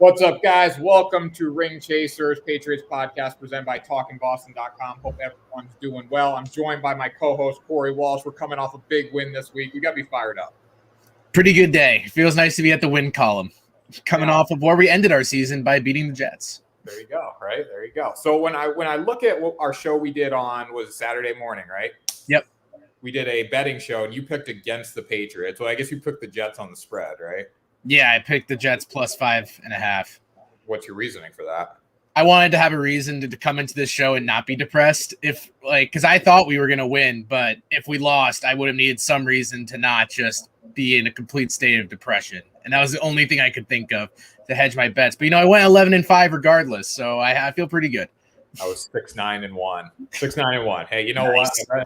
What's up, guys? Welcome to Ring Chasers, Patriots podcast presented by TalkingBoston.com. Hope everyone's doing well. I'm joined by my co-host, Corey Walsh. We're coming off a big win this week. We got to be fired up. Pretty good day. Feels nice to be at the win column. Coming off of where we ended our season by beating the Jets. There you go, right? There you go. So when I look at what our show we did on was Saturday morning, right? Yep. We did a betting show, and you picked against the Patriots. Well, I guess you picked the Jets on the spread, right? Yeah, I picked the Jets plus 5.5. What's your reasoning for that? I wanted to have a reason to come into this show and not be depressed. Because I thought we were going to win, but if we lost, I would have needed some reason to not just be in a complete state of depression. And that was the only thing I could think of to hedge my bets. But, I went 11-5 regardless, so I feel pretty good. I was 6-9-1. 6-9-1. Hey, you know Nice. what?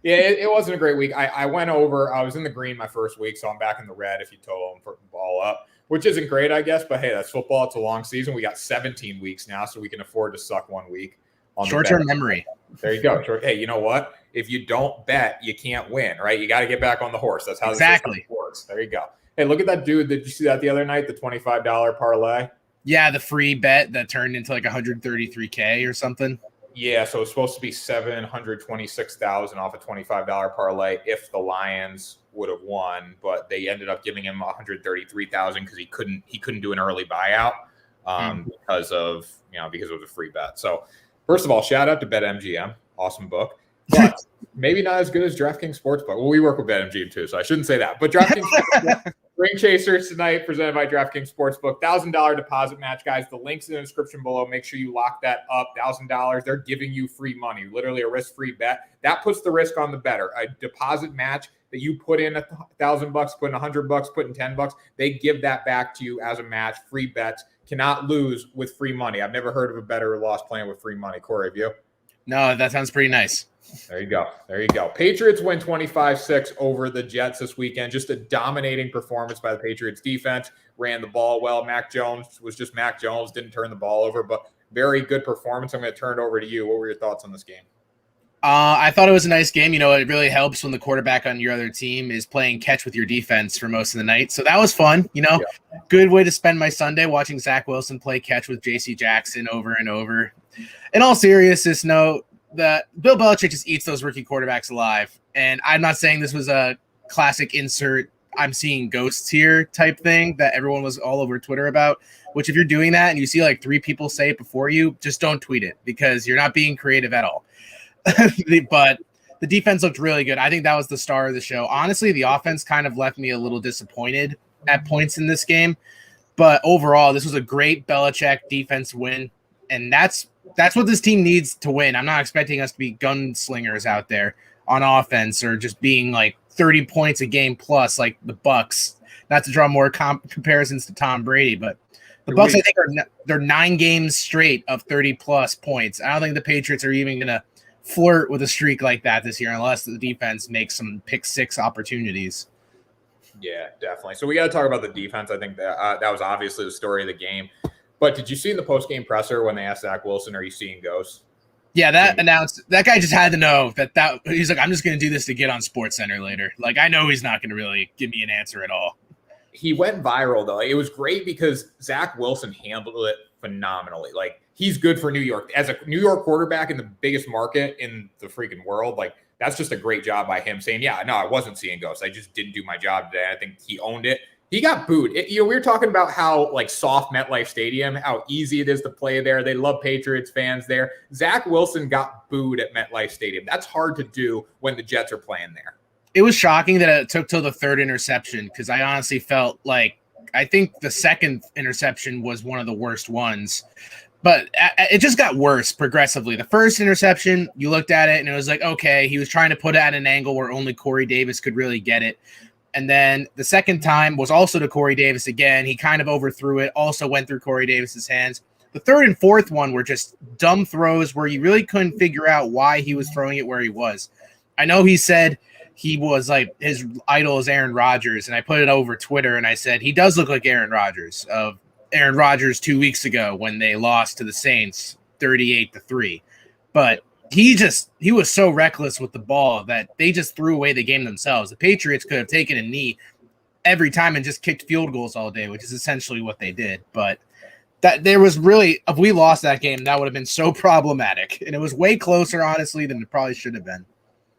Yeah, it wasn't a great week. I went over. I was in the green my first week, so I'm back in the red if you total them for the ball up, which isn't great, I guess. But, hey, that's football. It's a long season. We got 17 weeks now, so we can afford to suck 1 week. Short-term memory. There you go. Hey, you know what? If you don't bet, you can't win, right? You got to get back on the horse. That's how Exactly. this works. There you go. Hey, look at that dude. Did you see that the other night, the $25 parlay? Yeah, the free bet that turned into like $133K or something. Yeah, so it's supposed to be $726,000 off a $25 parlay if the Lions would have won, but they ended up giving him $133,000 because he couldn't do an early buyout because it was a free bet. So first of all, shout out to BetMGM, awesome book, but maybe not as good as DraftKings Sportsbook. Well, we work with BetMGM too, so I shouldn't say that. But DraftKings Ring Chasers tonight, presented by DraftKings Sportsbook. $1,000 deposit match, guys. The link's in the description below. Make sure you lock that up. $1,000. They're giving you free money, literally a risk-free bet. That puts the risk on the bettor. A deposit match that you put in $1,000, put in $100, put in $10. They give that back to you as a match. Free bets. Cannot lose with free money. I've never heard of a bettor or loss playing with free money. Corey, have you? No, that sounds pretty nice. There you go. There you go. Patriots win 25-6 over the Jets this weekend. Just a dominating performance by the Patriots defense. Ran the ball well. Mac Jones was just Mac Jones. Didn't turn the ball over, but very good performance. I'm going to turn it over to you. What were your thoughts on this game? I thought it was a nice game. It really helps when the quarterback on your other team is playing catch with your defense for most of the night. So that was fun. Good way to spend my Sunday watching Zach Wilson play catch with J.C. Jackson over and over. In all seriousness, that Bill Belichick just eats those rookie quarterbacks alive. And I'm not saying this was a classic insert I'm seeing ghosts here type thing that everyone was all over Twitter about, which if you're doing that and you see like 3 people say it before you, just don't tweet it because you're not being creative at all. But the defense looked really good. I think that was the star of the show. Honestly, the offense kind of left me a little disappointed at points in this game. But overall, this was a great Belichick defense win. And that's what this team needs to win. I'm not expecting us to be gunslingers out there on offense or just being like 30 points a game plus like the Bucs. Not to draw more comparisons to Tom Brady, but the Bucs, I think, they're 9 games straight of 30 plus points. I don't think the Patriots are even going to flirt with a streak like that this year unless the defense makes some pick 6 opportunities. Yeah, definitely. So we got to talk about the defense. I think that was obviously the story of the game. But did you see in the post-game presser when they asked Zach Wilson, are you seeing ghosts? Yeah, that guy just had to know that he's like, I'm just going to do this to get on SportsCenter later. Like, I know he's not going to really give me an answer at all. He went viral, though. It was great because Zach Wilson handled it phenomenally. Like, he's good for New York. As a New York quarterback in the biggest market in the freaking world, like, that's just a great job by him saying, yeah, no, I wasn't seeing ghosts. I just didn't do my job today. I think he owned it. He got booed. We were talking about how like soft MetLife Stadium, how easy it is to play there. They love Patriots fans there. Zach Wilson got booed at MetLife Stadium. That's hard to do when the Jets are playing there. It was shocking that it took till the 3rd interception because I honestly felt like I think the 2nd interception was one of the worst ones. But it just got worse progressively. The first interception, you looked at it and it was like, okay, he was trying to put it at an angle where only Corey Davis could really get it. And then the second time was also to Corey Davis again. He kind of overthrew it, also went through Corey Davis's hands. The 3rd and 4th one were just dumb throws where you really couldn't figure out why he was throwing it where he was. I know he said he was like his idol is Aaron Rodgers, and I put it over Twitter and I said he does look like Aaron Rodgers of Aaron Rodgers 2 weeks ago when they lost to the Saints 38-3. But he was so reckless with the ball that they just threw away the game themselves. The Patriots could have taken a knee every time and just kicked field goals all day, which is essentially what they did. But that there was really, if we lost that game, that would have been so problematic. And it was way closer, honestly, than it probably should have been.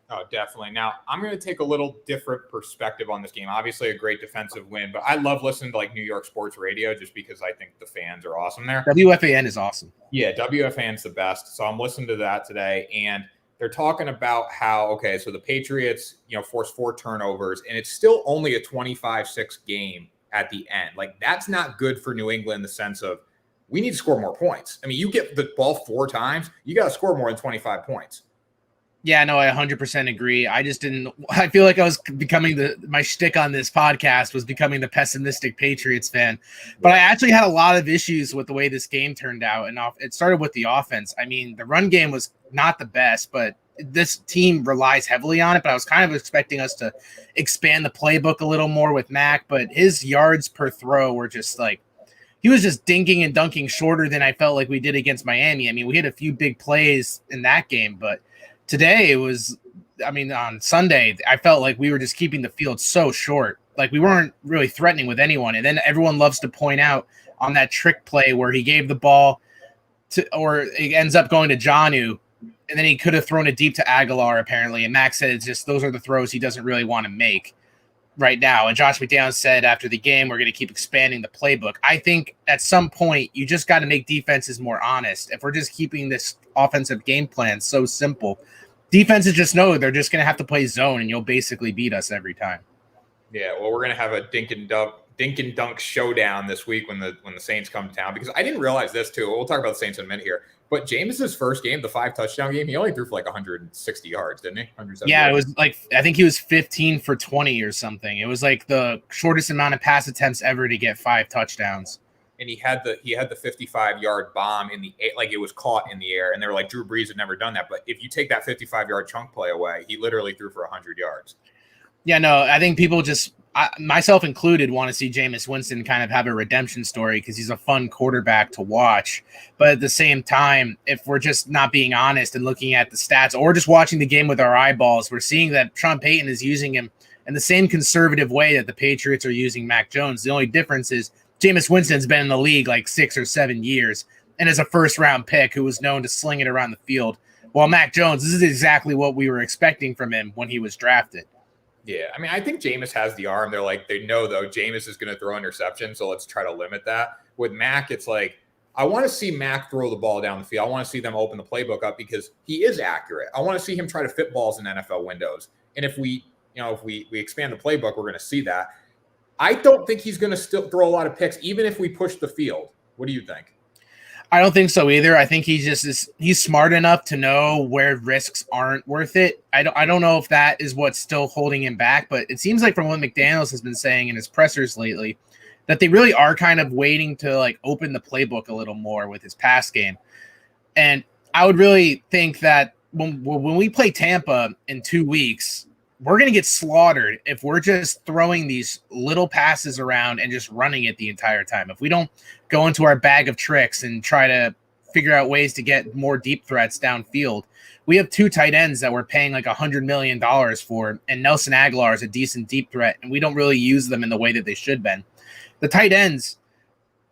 Oh, definitely. Now, I'm going to take a little different perspective on this game. Obviously, a great defensive win, but I love listening to like New York sports radio just because I think the fans are awesome there. WFAN is awesome. Yeah, WFAN's the best. So I'm listening to that today, and they're talking about how, okay, so the Patriots, forced 4 turnovers, and it's still only a 25-6 game at the end. Like, that's not good for New England in the sense of we need to score more points. I mean, you get the ball 4 times, you got to score more than 25 points. Yeah, no, I 100% agree. I feel like I was becoming my shtick on this podcast was becoming the pessimistic Patriots fan. But I actually had a lot of issues with the way this game turned out. And it started with the offense. I mean, the run game was not the best, but this team relies heavily on it. But I was kind of expecting us to expand the playbook a little more with Mac. But his yards per throw were just like, he was just dinking and dunking shorter than I felt like we did against Miami. I mean, we had a few big plays in that game, but today it was, on Sunday, I felt like we were just keeping the field so short. Like we weren't really threatening with anyone. And then everyone loves to point out on that trick play where he gave the ball or it ends up going to Jonnu, and then he could have thrown it deep to Aguilar apparently. And Max said it's just, those are the throws he doesn't really want to make right now. And Josh McDaniels said after the game, we're going to keep expanding the playbook. I think at some point you just got to make defenses more honest. If we're just keeping this offensive game plan so simple, defenses just know they're just going to have to play zone and you'll basically beat us every time. Yeah, well, we're going to have a dink and dunk showdown this week when the Saints come to town, because I didn't realize this too. We'll talk about the Saints in a minute here. But Jameis's first game, the 5-touchdown game, he only threw for like 160 yards, didn't he? 170 yeah, yards. It was like, I think he was 15 for 20 or something. It was like the shortest amount of pass attempts ever to get 5 touchdowns. And he had the 55-yard bomb in the air, like it was caught in the air, and they were like, Drew Brees had never done that. But if you take that 55-yard chunk play away, he literally threw for 100 yards. Yeah, no, I think people just, myself included, want to see Jameis Winston kind of have a redemption story because he's a fun quarterback to watch. But at the same time, if we're just not being honest and looking at the stats or just watching the game with our eyeballs, we're seeing that Sean Payton is using him in the same conservative way that the Patriots are using Mac Jones. The only difference is Jameis Winston's been in the league like 6 or 7 years and is a first-round pick who was known to sling it around the field. While Mac Jones, this is exactly what we were expecting from him when he was drafted. Yeah, I mean, I think Jameis has the arm. They know, though, Jameis is going to throw interceptions, so let's try to limit that. With Mac, it's like, I want to see Mac throw the ball down the field. I want to see them open the playbook up because he is accurate. I want to see him try to fit balls in NFL windows. And if we expand the playbook, we're going to see that. I don't think he's going to still throw a lot of picks, even if we push the field. What do you think? I don't think so either. I think he's smart enough to know where risks aren't worth it. I don't know if that is what's still holding him back, but it seems like from what McDaniels has been saying in his pressers lately, that they really are kind of waiting to like open the playbook a little more with his pass game. And I would really think that when we play Tampa in 2 weeks, we're going to get slaughtered if we're just throwing these little passes around and just running it the entire time. If we don't go into our bag of tricks and try to figure out ways to get more deep threats downfield, we have 2 tight ends that we're paying like $100 million for, and Nelson Aguilar is a decent deep threat, and we don't really use them in the way that they should been. The tight ends,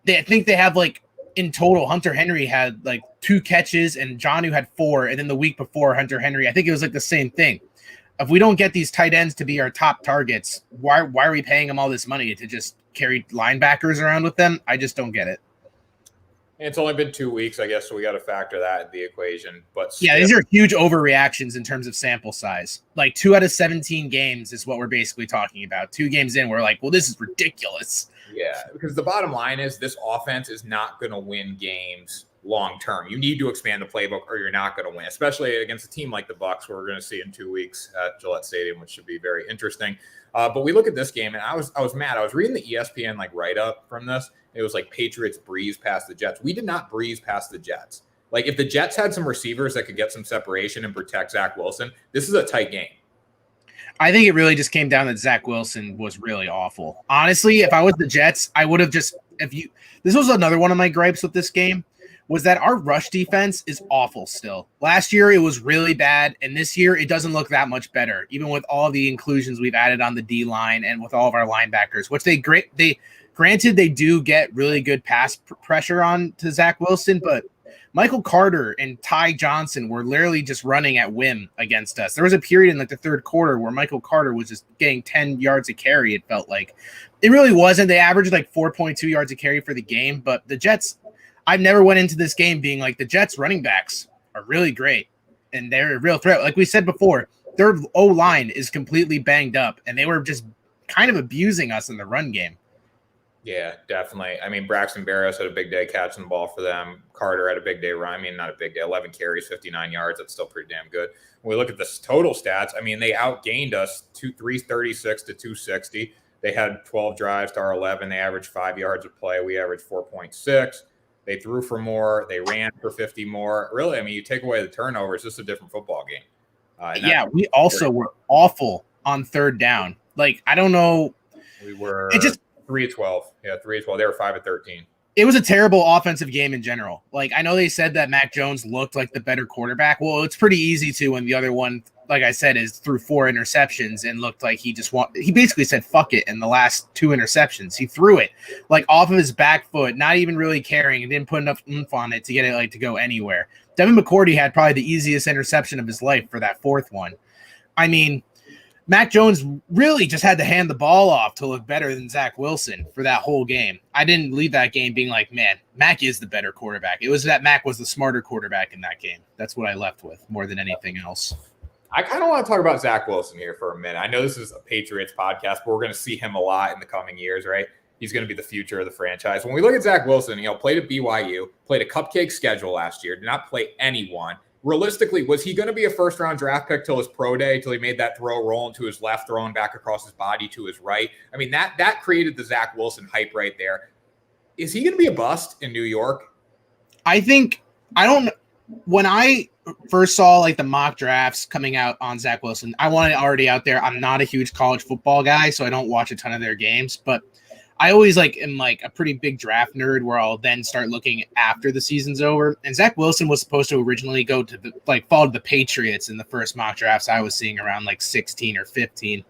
I think they have like in total, Hunter Henry had like 2 catches and Jonnu had 4, and then the week before Hunter Henry, I think it was like the same thing. If we don't get these tight ends to be our top targets, why are we paying them all this money to just carry linebackers around with them? I just don't get it. It's only been 2 weeks, I guess, so we got to factor that in the equation. But yeah, these are huge overreactions in terms of sample size. Like 2 out of 17 games is what we're basically talking about. 2 games in, we're like, well, this is ridiculous. Yeah, because the bottom line is this offense is not going to win games long term. You need to expand the playbook or you're not going to win, especially against a team like the Bucs, where we're going to see in 2 weeks at Gillette Stadium, which should be very interesting. But we look at this game, and I was mad. I was reading the ESPN like write up from this. It was like Patriots breeze past the Jets. We did not breeze past the Jets. Like if the Jets had some receivers that could get some separation and protect Zach Wilson, this is a tight game. I think it really just came down that Zach Wilson was really awful. Honestly, if I was the Jets, I would have just this was another one of my gripes with this game, was that our rush defense is awful still. Last year, it was really bad, and this year, it doesn't look that much better, even with all the inclusions we've added on the D-line and with all of our linebackers, which they Granted, they do get really good pass pressure on to Zach Wilson, but Michael Carter and Ty Johnson were literally just running at whim against us. There was a period in like the third quarter where Michael Carter was just getting 10 yards a carry, it felt like. It really wasn't. They averaged like 4.2 yards a carry for the game, but the Jets, I've never went into this game being like the Jets running backs are really great, and they're a real threat. Like we said before, their O-line is completely banged up, and they were just kind of abusing us in the run game. Yeah, definitely. I mean, Braxton Berrios had a big day catching the ball for them. Carter had a big day run. I mean, not a big day, 11 carries, 59 yards. That's still pretty damn good. When we look at the total stats, I mean, they outgained us 336 to 260. They had 12 drives to our 11. They averaged 5 yards a play. We averaged 4.6. They threw for more. They ran for 50 more. Really, I mean, you take away the turnovers, this is a different football game. Yeah, we also were awful on third down. Like, I don't know. We were it just 3 of 12. Yeah, 3 of 12. They were 5 of 13. It was a terrible offensive game in general. Like, I know they said that Mac Jones looked like the better quarterback. Well, it's pretty easy to when the other one, like I said, is threw 4 interceptions and looked like he basically said fuck it in the last 2 interceptions. He threw it like off of his back foot, not even really caring, and didn't put enough oomph on it to get it like to go anywhere. Devin McCourty had probably the easiest interception of his life for that 4th one. I mean, Mac Jones really just had to hand the ball off to look better than Zach Wilson for that whole game. I didn't leave that game being like, man, Mac is the better quarterback. It was that Mac was the smarter quarterback in that game. That's what I left with more than anything else. I kind of want to talk about Zach Wilson here for a minute. I know this is a Patriots podcast, but we're going to see him a lot in the coming years, right? He's going to be the future of the franchise. When we look at Zach Wilson, played at BYU, played a cupcake schedule last year, did not play anyone. Realistically, was he going to be a first-round draft pick till his pro day, till he made that throw rolling to his left, throwing back across his body to his right? I mean, that created the Zach Wilson hype right there. Is he going to be a bust in New York? When I first saw like the mock drafts coming out on Zach Wilson, I wanted already out there. I'm not a huge college football guy, so I don't watch a ton of their games, but I always am a pretty big draft nerd where I'll then start looking after the season's over. And Zach Wilson was supposed to originally go to fall to the Patriots in the first mock drafts I was seeing around 16 or 15.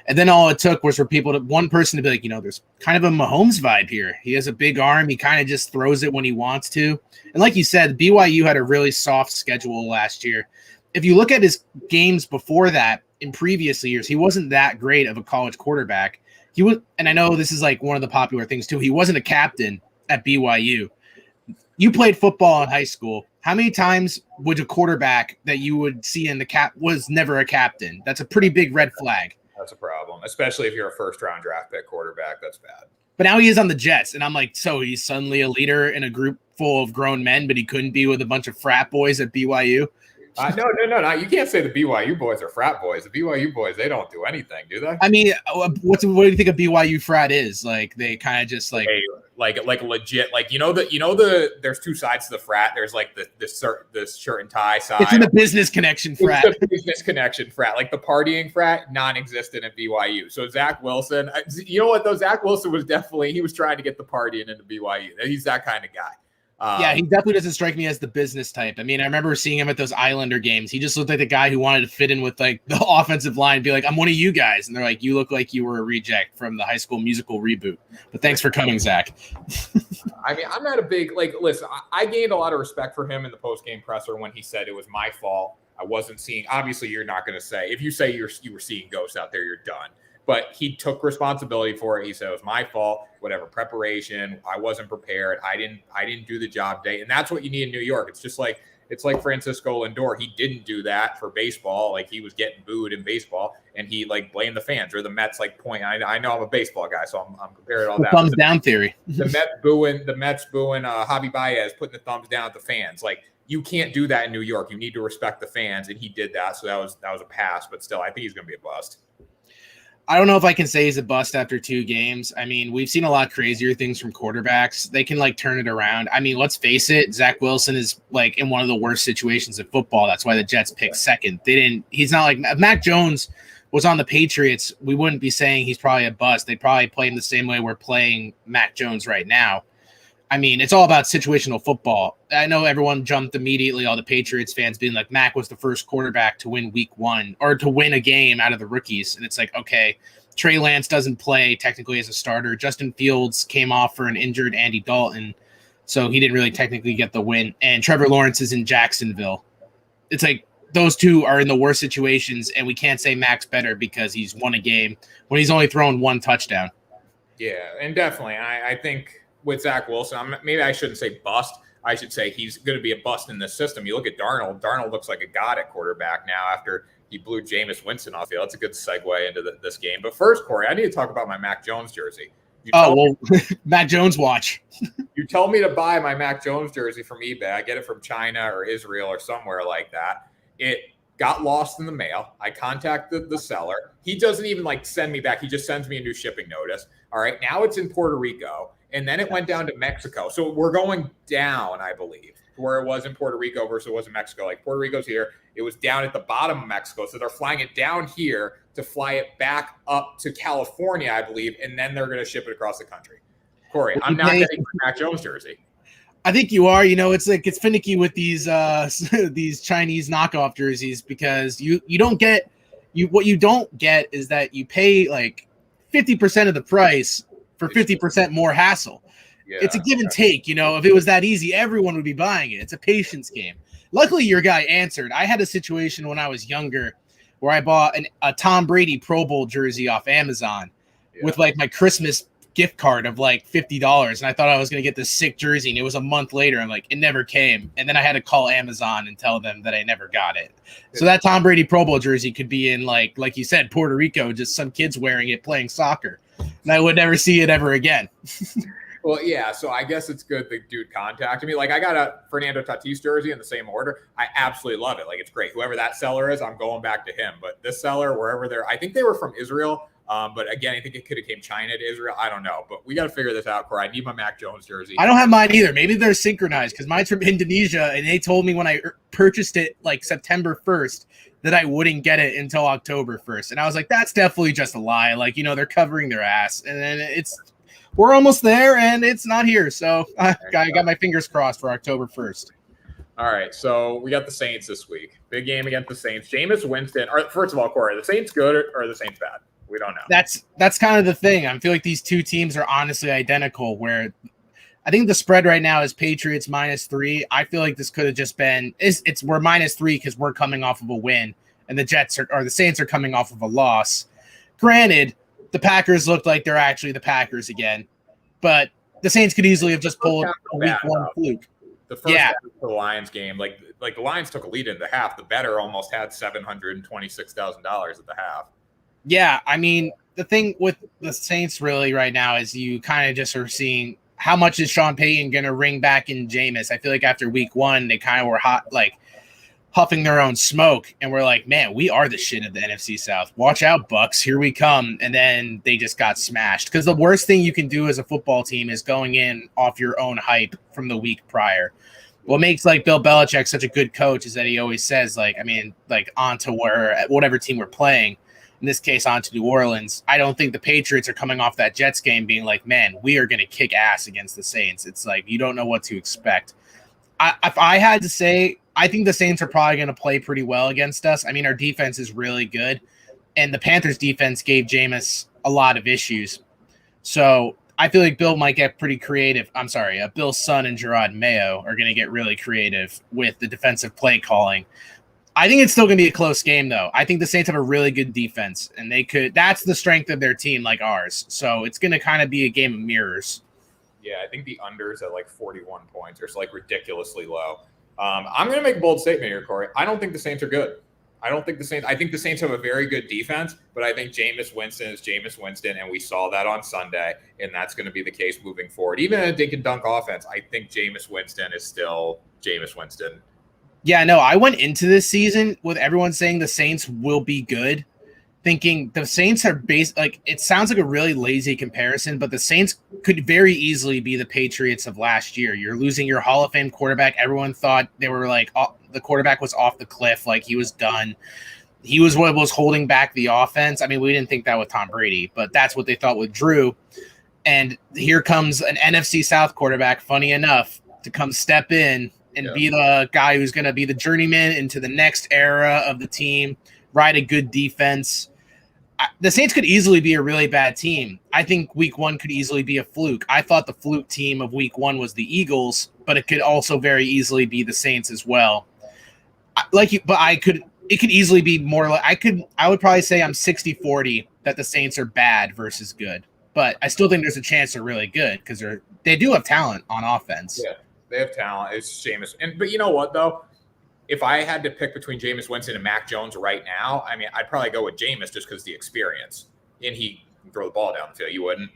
And then all it took was for one person to be like, there's kind of a Mahomes vibe here. He has a big arm. He kind of just throws it when he wants to. And like you said, BYU had a really soft schedule last year. If you look at his games before that in previous years, he wasn't that great of a college quarterback. He was, and I know this is one of the popular things too. He wasn't a captain at BYU. You played football in high school. How many times would a quarterback that you would see in the cap was never a captain? That's a pretty big red flag. That's a problem, especially if you're a first-round draft pick quarterback. That's bad. But now he is on the Jets, and I'm like, so he's suddenly a leader in a group full of grown men, but he couldn't be with a bunch of frat boys at BYU. No. You can't say the BYU boys are frat boys. The BYU boys, they don't do anything, do they? I mean, what do you think a BYU frat is? They kind of just like legit, there's 2 sides to the frat. There's the shirt and tie side. It's in the business connection frat. It's the business connection frat. Like the partying frat, non-existent at BYU. So Zach Wilson, you know what though? Zach Wilson was he was trying to get the partying into BYU. He's that kind of guy. Yeah, he definitely doesn't strike me as the business type. I mean, I remember seeing him at those Islander games. He just looked like the guy who wanted to fit in with the offensive line and be like, I'm one of you guys. And they're like, you look like you were a reject from the High School Musical reboot. But thanks for coming, Zach. I mean, I'm not a big, listen, I gained a lot of respect for him in the post-game presser when he said it was my fault. I wasn't seeing, obviously you're not going to say, if you say you were seeing ghosts out there, you're done. But he took responsibility for it. He said it was my fault, whatever preparation. I wasn't prepared. I didn't do the job day. And that's what you need in New York. It's like Francisco Lindor. He didn't do that for baseball. He was getting booed in baseball and he blamed the fans or the Mets point. I know I'm a baseball guy, so I'm comparing all that. Thumbs down theory. The Mets booing Javi Baez, putting the thumbs down at the fans. You can't do that in New York. You need to respect the fans. And he did that. So that was a pass, but still, I think he's going to be a bust. I don't know if I can say he's a bust after 2 games. I mean, we've seen a lot crazier things from quarterbacks. They can turn it around. I mean, let's face it. Zach Wilson is in one of the worst situations in football. That's why the Jets picked second. He's not if Mac Jones was on the Patriots, we wouldn't be saying he's probably a bust. They'd probably play him the same way we're playing Mac Jones right now. I mean, it's all about situational football. I know everyone jumped immediately, all the Patriots fans being like, Mac was the first quarterback to win week 1 or to win a game out of the rookies. And it's like, okay, Trey Lance doesn't play technically as a starter. Justin Fields came off for an injured Andy Dalton, so he didn't really technically get the win. And Trevor Lawrence is in Jacksonville. It's like those two are in the worst situations, and we can't say Mac's better because he's won a game when he's only thrown 1 touchdown. Yeah, and definitely. I think with Zach Wilson, maybe I shouldn't say bust. I should say he's going to be a bust in this system. You look at Darnold. Darnold looks like a god at quarterback now after he blew Jameis Winston off the field. That's a good segue into this game. But first, Corey, I need to talk about my Mac Jones jersey. Mac Jones watch. You told me to buy my Mac Jones jersey from eBay. I get it from China or Israel or somewhere like that. It got lost in the mail. I contacted the seller. He doesn't even send me back. He just sends me a new shipping notice. All right. Now it's in Puerto Rico. And then it went down to Mexico. So we're going down, I believe, where it was in Puerto Rico versus it was in Mexico. Like Puerto Rico's here. It was down at the bottom of Mexico. So they're flying it down here to fly it back up to California, I believe. And then they're going to ship it across the country. Corey, I'm not getting my Mac Jones jersey. I think you are. It's finicky with these these Chinese knockoff jerseys because what you don't get is that you pay 50% of the price for 50% more hassle. Yeah, it's a give and take. If it was that easy, everyone would be buying it. It's a patience game. Luckily, your guy answered. I had a situation when I was younger where I bought a Tom Brady Pro Bowl jersey off Amazon with my Christmas gift card of $50, and I thought I was going to get this sick jersey, and it was a month later. I'm like, it never came, and then I had to call Amazon and tell them that I never got it. So that Tom Brady Pro Bowl jersey could be in like you said, Puerto Rico, just some kids wearing it playing soccer, and I would never see it ever again. Well, yeah, so I guess it's good the dude contacted me. I got a Fernando Tatis jersey in the same order. I absolutely love it. It's great. Whoever that seller is, I'm going back to him. But this seller, wherever I think they were from Israel. But again, I think it could have came China to Israel. I don't know. But we got to figure this out, Corey. I need my Mac Jones jersey. I don't have mine either. Maybe they're synchronized because mine's from Indonesia, and they told me when I purchased it September 1st that I wouldn't get it until October 1st. And I was like, that's definitely just a lie. They're covering their ass. And then we're almost there, and it's not here. So I got my fingers crossed for October 1st. All right, so we got the Saints this week. Big game against the Saints. Jameis Winston. First of all, Corey, are the Saints good or are the Saints bad? We don't know. That's kind of the thing. I feel like these two teams are honestly identical, where I think the spread right now is Patriots -3. I feel like this could have just been we're -3 because we're coming off of a win, and the Saints are coming off of a loss. Granted, the Packers looked like they're actually the Packers again, but the Saints could easily have just pulled a week 1 fluke. The first half of the Lions game, the Lions took a lead in the half. The bettor almost had $726,000 at the half. Yeah, I mean, the thing with the Saints really right now is you kind of just are seeing how much is Sean Payton going to ring back in Jameis. I feel like after week 1, they kind of were hot, huffing their own smoke, and we're like, man, we are the shit of the NFC South. Watch out, Bucks, here we come. And then they just got smashed because the worst thing you can do as a football team is going in off your own hype from the week prior. What makes Bill Belichick such a good coach is that he always says on to whatever team we're playing. In this case, on to New Orleans. I don't think the Patriots are coming off that Jets game being like, man, we are going to kick ass against the Saints. It's you don't know what to expect. If I had to say, I think the Saints are probably going to play pretty well against us. I mean, our defense is really good, and the Panthers defense gave Jameis a lot of issues. So I feel like Bill might get pretty creative. Bill's son and Gerard Mayo are going to get really creative with the defensive play calling. I think it's still going to be a close game, though. I think the Saints have a really good defense, and that's the strength of their team, like ours. So it's going to kind of be a game of mirrors. Yeah, I think the unders at 41 points are ridiculously low. I'm going to make a bold statement here, Corey. I don't think the Saints are good. I think the Saints have a very good defense, but I think Jameis Winston is Jameis Winston, and we saw that on Sunday, and that's going to be the case moving forward. Even in a dink and dunk offense, I think Jameis Winston is still Jameis Winston. Yeah, no, I went into this season with everyone saying the Saints will be good, thinking the Saints are it sounds like a really lazy comparison, but the Saints could very easily be the Patriots of last year. You're losing your Hall of Fame quarterback. Everyone thought they were the quarterback was off the cliff, he was done. He was what was holding back the offense. I mean, we didn't think that with Tom Brady, but that's what they thought with Drew. And here comes an NFC South quarterback, funny enough, to come step in and be the guy who's going to be the journeyman into the next era of the team, ride a good defense. The Saints could easily be a really bad team. I think week 1 could easily be a fluke. I thought the fluke team of week 1 was the Eagles, but it could also very easily be the Saints as well. It could easily be more like I would probably say I'm 60-40 that the Saints are bad versus good. But I still think there's a chance they're really good because they do have talent on offense. Yeah, they have talent. It's Jameis. But you know what, though? If I had to pick between Jameis Winston and Mac Jones right now, I mean, I'd probably go with Jameis just because of the experience. And he can throw the ball down the field. You wouldn't?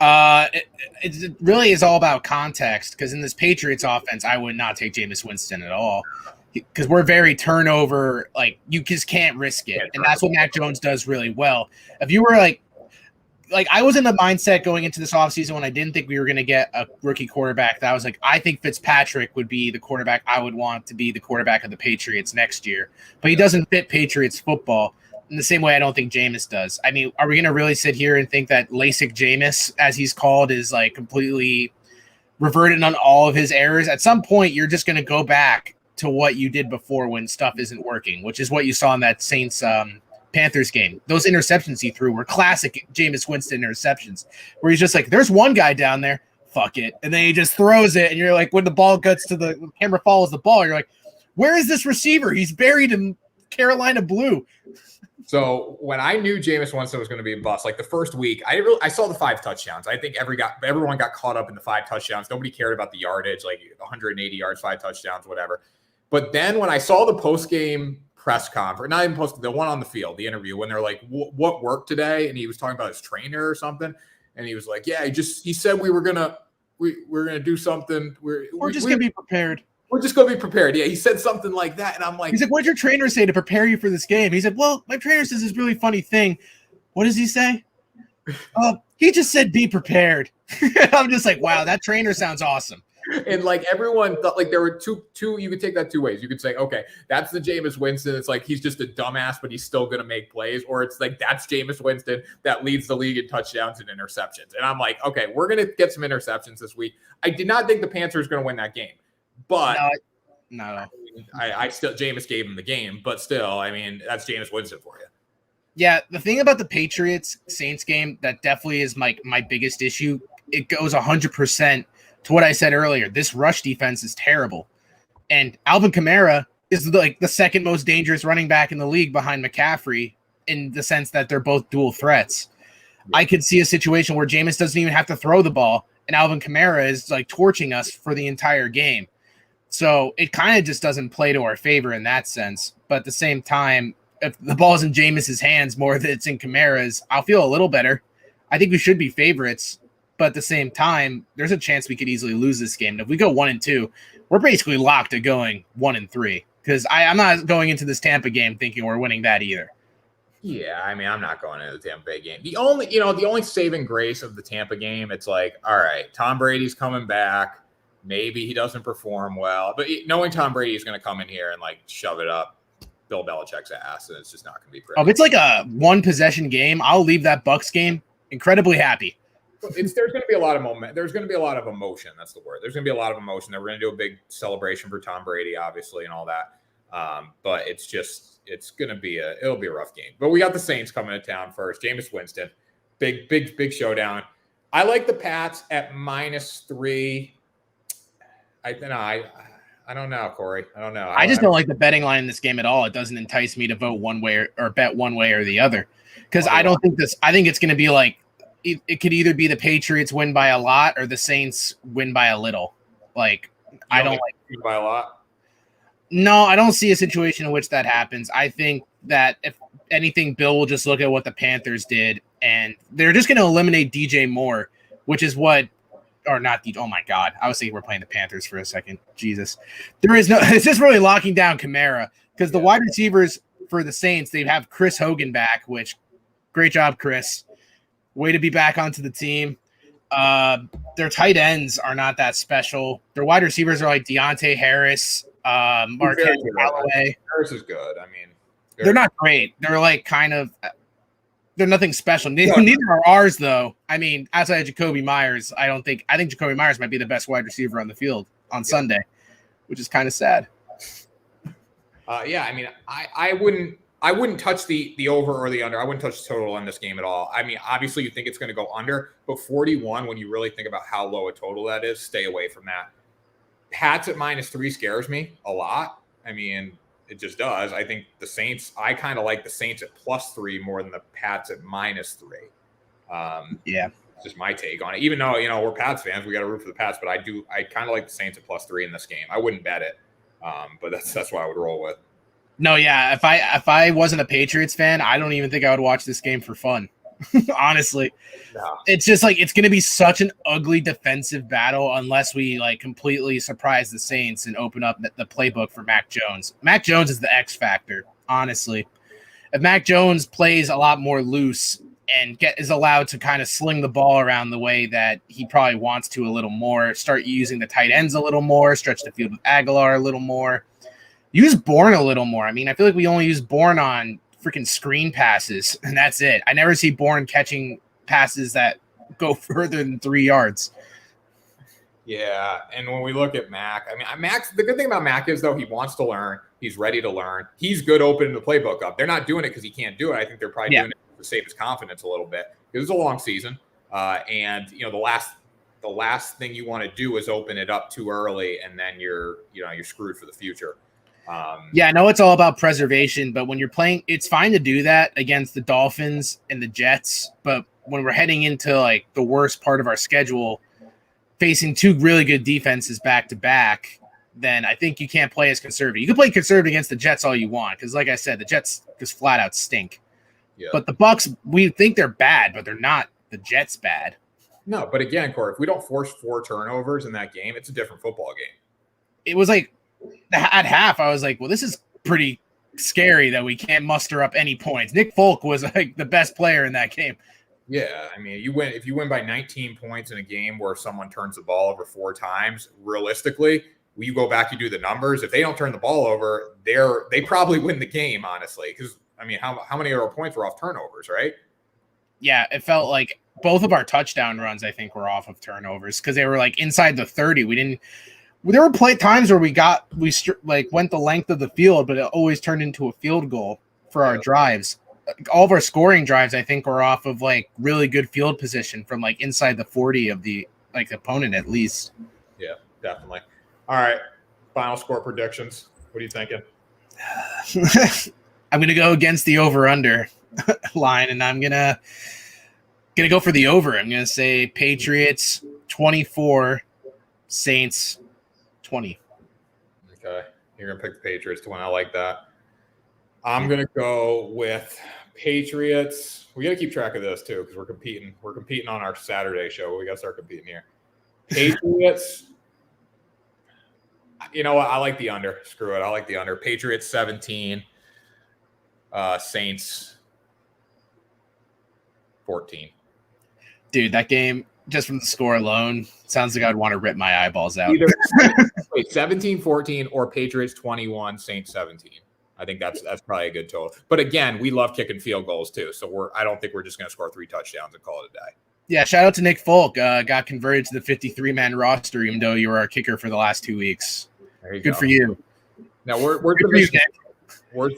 It really is all about context because in this Patriots offense, I would not take Jameis Winston at all because we're very turnover. Like, you just can't risk it. And that's what Mac Jones does really well. If you were like I was in the mindset going into this offseason when I didn't think we were going to get a rookie quarterback that I was like, I think Fitzpatrick would be the quarterback I would want to be the quarterback of the Patriots next year. But he doesn't fit Patriots football in the same way I don't think Jameis does. I mean, are we going to really sit here and think that LASIK Jameis, as he's called, is like completely reverted on all of his errors? At some point, you're just going to go back to what you did before when stuff isn't working, which is what you saw in that Saints Panthers game. Those interceptions he threw were classic Jameis Winston interceptions where he's just like, there's one guy down there, fuck it. And then he just throws it. And you're like, when the ball gets to the camera follows the ball, you're like, where is this receiver? He's buried in Carolina blue. So when I knew Jameis Winston was going to be a bust, like the first week, I saw the 5 touchdowns. I think everyone got caught up in the 5 touchdowns. Nobody cared about the yardage, like 180 yards, 5 touchdowns, whatever. But then when I saw the post-game press conference, not even the one on the field, the interview, when they're like, what worked today? And he was talking about his trainer or something. And he was like, yeah, he said we're going to do something. We're just going to be prepared. We're just going to be prepared. Yeah. He said something like that. And I'm like, he's like, what'd your trainer say to prepare you for this game? He said, well, my trainer says this really funny thing. What does he say? He just said, be prepared. I'm just like, wow, that trainer sounds awesome. And like everyone thought, like there were two. You could take that 2 ways. You could say, okay, that's the Jameis Winston. It's like he's just a dumbass, but he's still going to make plays. Or it's like that's Jameis Winston that leads the league in touchdowns and interceptions. And I'm like, okay, we're going to get some interceptions this week. I did not think the Panthers were going to win that game, but no. I still Jameis gave him the game, but still, I mean, that's Jameis Winston for you. Yeah, the thing about the Patriots Saints game that definitely is my biggest issue. It goes 100%. To what I said earlier, this rush defense is terrible. And Alvin Kamara is like the second most dangerous running back in the league behind McCaffrey in the sense that they're both dual threats. Yeah. I could see a situation where Jameis doesn't even have to throw the ball and Alvin Kamara is like torching us for the entire game. So it kind of just doesn't play to our favor in that sense. But at the same time, if the ball's in Jameis's hands more than it's in Kamara's, I'll feel a little better. I think we should be favorites. But at the same time, there's a chance we could easily lose this game. And if we go 1-2, we're basically locked to going 1-3 because I'm not going into this Tampa game thinking we're winning that either. Yeah, I mean, I'm not going into the Tampa Bay game. The only saving grace of the Tampa game, it's like, all right, Tom Brady's coming back. Maybe he doesn't perform well, but knowing Tom Brady is going to come in here and like shove it up Bill Belichick's ass, and it's just not going to be pretty. If it's like a 1-possession game, I'll leave that Bucs game incredibly happy. There's going to be a lot of moment. There's going to be a lot of emotion. That's the word. There's going to be a lot of emotion. We're going to do a big celebration for Tom Brady, obviously, and all that. But it's going to be it'll be a rough game. But we got the Saints coming to town first. Jameis Winston, big showdown. I like the Pats at -3. I don't know, Corey. I don't know. I just don't like the betting line in this game at all. It doesn't entice me to vote one way or bet one way or the other because I don't think this. I think it's going to be like. It could either be the Patriots win by a lot or the Saints win by a little. Like, I don't like win by a lot. No, I don't see a situation in which that happens. I think that if anything, Bill will just look at what the Panthers did and they're just going to eliminate DJ Moore, which is what, or not DJ. Oh my God. I was thinking we're playing the Panthers for a second. Jesus. It's just really locking down Kamara because the wide receivers for the Saints, they have Chris Hogan back, which great job, Chris. Way to be back onto the team. Their tight ends are not that special. Their wide receivers are like Deontay Harris, Marquez Callaway. Harris is good. I mean, they're not great. They're like kind of They're nothing special. Neither are ours, though. I mean, outside of Jacoby Myers, I think Jacoby Myers might be the best wide receiver on the field on Sunday, which is kind of sad. Yeah, I mean, I wouldn't touch the over or the under. I wouldn't touch the total on this game at all. I mean, obviously you think it's going to go under, but 41, when you really think about how low a total that is, stay away from that. Pats at -3 scares me a lot. I mean, it just does. I think the Saints, I kind of like the Saints at +3 more than the Pats at -3. Yeah. Just my take on it. Even though, we're Pats fans, we got to root for the Pats, but I kind of like the Saints at +3 in this game. I wouldn't bet it. But that's what I would roll with. No, yeah. If I wasn't a Patriots fan, I don't even think I would watch this game for fun. Honestly, no. It's just like it's going to be such an ugly defensive battle unless we like completely surprise the Saints and open up the playbook for Mac Jones. Mac Jones is the X factor, honestly. If Mac Jones plays a lot more loose and is allowed to kind of sling the ball around the way that he probably wants to a little more, start using the tight ends a little more, stretch the field with Aguilar a little more, use Bourne a little more. I mean, I feel like we only use Bourne on freaking screen passes, and that's it. I never see Bourne catching passes that go further than 3 yards. Yeah, and when we look at Mac, I mean, the good thing about Mac is, though, he wants to learn. He's ready to learn. He's good opening the playbook up. They're not doing it because he can't do it. I think they're probably doing it to save his confidence a little bit. It was a long season, and the last thing you want to do is open it up too early, and then you're screwed for the future. I know it's all about preservation, but when you're playing, it's fine to do that against the Dolphins and the Jets. But when we're heading into like the worst part of our schedule, facing two really good defenses back to back, then I think you can't play as conservative. You can play conservative against the Jets all you want, because like I said, the Jets just flat out stink. Yeah. But the Bucks, we think they're bad, but they're not the Jets bad. No, but again, Corey, if we don't force 4 turnovers in that game, it's a different football game. It was like at half, I was like, well, this is pretty scary that we can't muster up any points. Nick Folk was like the best player in that game. Yeah, I mean, if you win by 19 points in a game where someone turns the ball over 4 times, realistically, when you go back, you do the numbers. If they don't turn the ball over, they probably win the game, honestly. Because I mean, how many of our points were off turnovers, right? Yeah, it felt like both of our touchdown runs, I think, were off of turnovers because they were like inside the 30. There were times where we went the length of the field, but it always turned into a field goal for our drives. All of our scoring drives, I think, were off of like really good field position from like inside the 40 of the like opponent at least. Yeah, definitely. All right, final score predictions. What are you thinking? I'm gonna go against the over/under line, and I'm gonna go for the over. I'm gonna say Patriots 24, Saints 20. Okay, you're gonna pick the Patriots to win. I like that. I'm gonna go with Patriots. We gotta keep track of this too because we're competing. We're competing on our Saturday show. We gotta start competing here. Patriots. You know what? I like the under. Screw it. I like the under. Patriots 17. Saints 14. Dude, that game, just from the score alone, sounds like I'd want to rip my eyeballs out. Either 17-14 or Patriots 21, Saints 17. I think that's probably a good total. But again, we love kicking field goals too. So I don't think we're just going to score 3 touchdowns and call it a day. Yeah, shout out to Nick Folk. Got converted to the 53-man roster, even though you were our kicker for the last 2 weeks. Good for you. Now, where's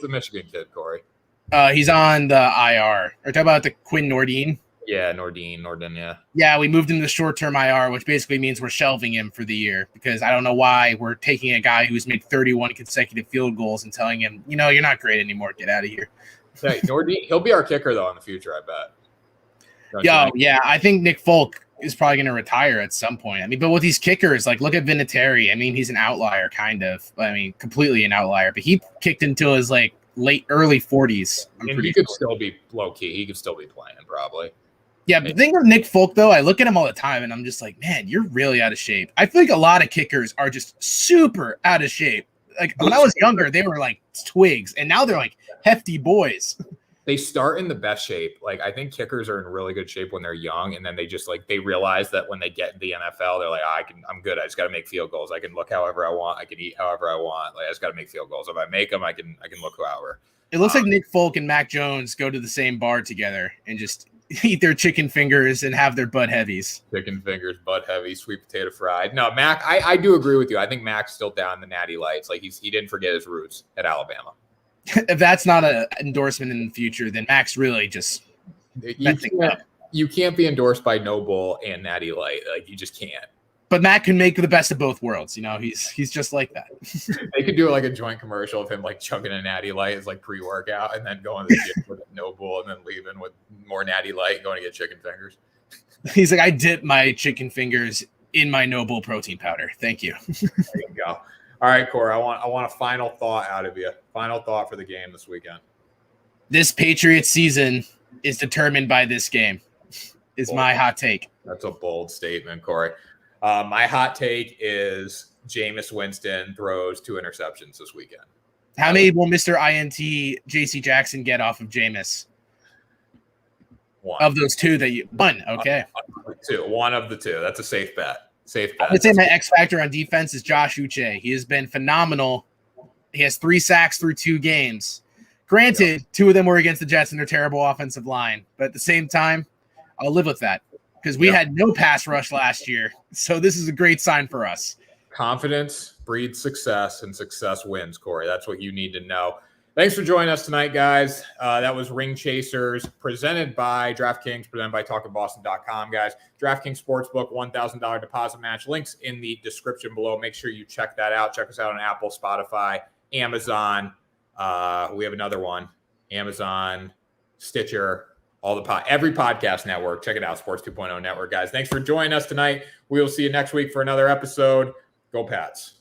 the Michigan kid, Corey? He's on the IR. Are you talking about the Quinn Nordin? Yeah, Nordin, yeah. Yeah, we moved him to short-term IR, which basically means we're shelving him for the year because I don't know why we're taking a guy who's made 31 consecutive field goals and telling him, you're not great anymore. Get out of here. Hey, Nordin, he'll be our kicker, though, in the future, I bet. Yeah, I think Nick Folk is probably going to retire at some point. I mean, but with these kickers, like look at Vinatieri. I mean, he's an outlier, kind of. I mean, completely an outlier. But he kicked until his like early 40s. And he could still be low key. He could still be playing, probably. Yeah, but the thing with Nick Folk, though, I look at him all the time, and I'm just like, man, you're really out of shape. I feel like a lot of kickers are just super out of shape. Like when I was younger, they were like twigs, and now they're like hefty boys. They start in the best shape. Like I think kickers are in really good shape when they're young, and then they just like they realize that when they get in the NFL, they're like, I'm good. I just got to make field goals. I can look however I want. I can eat however I want. Like I just got to make field goals. If I make them, I can look however. It looks like Nick Folk and Mac Jones go to the same bar together and just eat their chicken fingers and have their butt heavies. Chicken fingers, butt heavy, sweet potato fried. No, Mac, I do agree with you. I think Mac's still down the natty lights. Like he didn't forget his roots at Alabama. If that's not an endorsement in the future, then Mac's really just you can't be endorsed by No Bull and Natty Light. Like you just can't. But Mac can make the best of both worlds. You know, he's just like that. They could do like a joint commercial of him like chugging a Natty Light as like pre-workout and then going to the gym with No Bull and then leaving with more Natty Light and going to get chicken fingers. He's like, I dip my chicken fingers in my No Bull protein powder. Thank you. There you go. All right, Corey, I want a final thought out of you. Final thought for the game this weekend. This Patriots season is determined by this game, is my hot take. That's a bold statement, Corey. My hot take is Jameis Winston throws 2 interceptions this weekend. How many will Mr. INT J.C. Jackson get off of Jameis? 1. Of those 2 that you – 1, okay. 2. 1 of the 2. That's a safe bet. I would say my X factor on defense is Josh Uche. He has been phenomenal. He has 3 sacks through 2 games. Granted, 2 of them were against the Jets and their terrible offensive line. But at the same time, I'll live with that because we had no pass rush last year. So this is a great sign for us. Confidence breeds success, and success wins, Corey. That's what you need to know. Thanks for joining us tonight, guys. That was Ring Chasers, presented by DraftKings, presented by TalkingBoston.com, guys. DraftKings Sportsbook, $1,000 deposit match. Links in the description below. Make sure you check that out. Check us out on Apple, Spotify, Amazon. We have another one, Amazon, Stitcher, every podcast network. Check it out, Sports 2.0 Network, guys. Thanks for joining us tonight. We will see you next week for another episode. Go Pats.